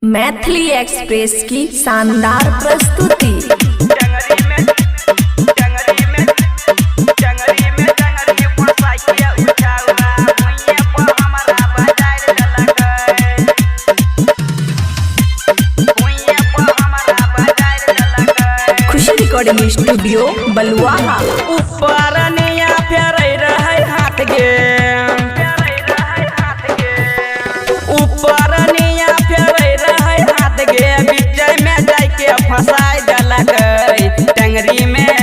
Maithili express की शानदार प्रस्तुति। खुशी रिकॉर्डिंग स्टूडियो बलुआहा। ऊपर नैया फेरै रहै हाथ गे, ऊपर नैया फेरै रहै हाथ गे, बीच में जाके फंसाई देलकै टंगरी में।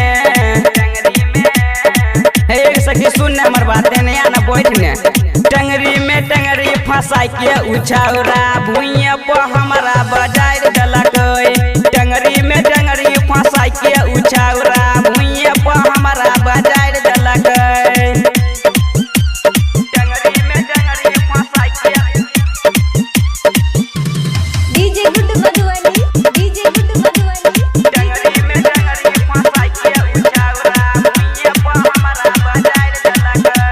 हे सखी सुन हमर बात नैया न बैठ ने। टंगरी फंसाई के उछौरा भुइया पर हमरा बजाय देलकै। टंगरी फंसाई के उछौरा भुइया पर हमरा बजाय देलकै। टंगरी फंसाई के DJ good Madhubani, DJ good Madhubani. टंगरी फंसाई के उछौरा भुइया पर हमरा बजाय देलकै।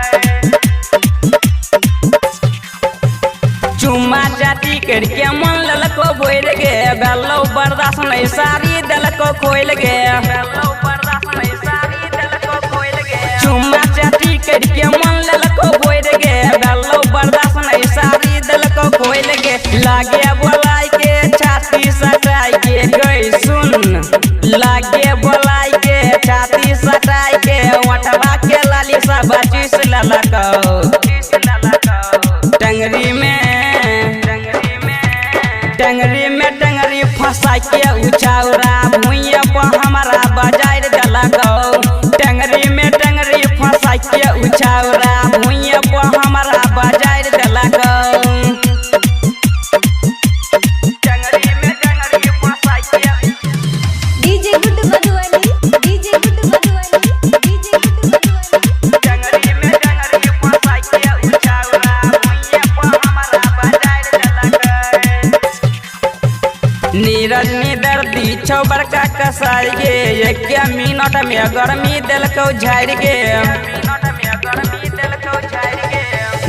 चुम्मा चाटी करके मन ललको बोल गे, बेलो बर्दाश्त नहीं सारी दलको खोल गे। चुम्मा चाटी करके मन ललको बोल गे, बेलो बर्दाश्त नहीं सारी दलको खोल गे। लागे बोलाई के छाती सटाई के गई सुन, लागे बोलाई के छाती सटाई के वटवा के लाली सब चीज ललको। टंगरी फंसाई के उछौरा भुइया पर हमरा बजाय देलकौ। टंगरी फंसाई के उछौरा भुइया पर हमरा बजाय देलकौ। टंगरी फंसाई के DJ good Madhubani, DJ good Madhubani, DJ good Madhubani. टंगरी फंसाई के उछौरा भुइया पर हमरा बजाय देलकै। नीरज में दर्दी छौ बड़का कसाई गे, एक मिनट में गर्मी देलकौ झाड़ गे।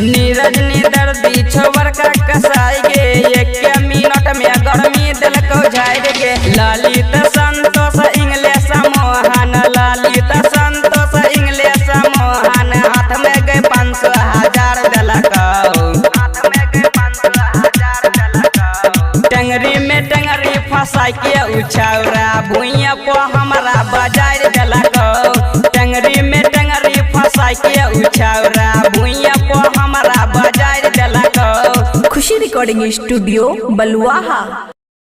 नीरज ने दर्दी छौ बड़का कसाई गे, एक मिनट में गर्मी देलकौ झाड़ गे। ललित संतोष इंग्लिश मोहन, ललित संतोष इंग्लिश मोहन हाथ में गए 500,000 देलकौ। टंगरी फंसाई के उछौरा भुइया पर हमरा बजाय देलकौ। टंगरी फंसाई के उछौरा भुइया पर हमरा बजाय देलकौ। खुशी रिकॉर्डिंग स्टूडियो बलुआहा।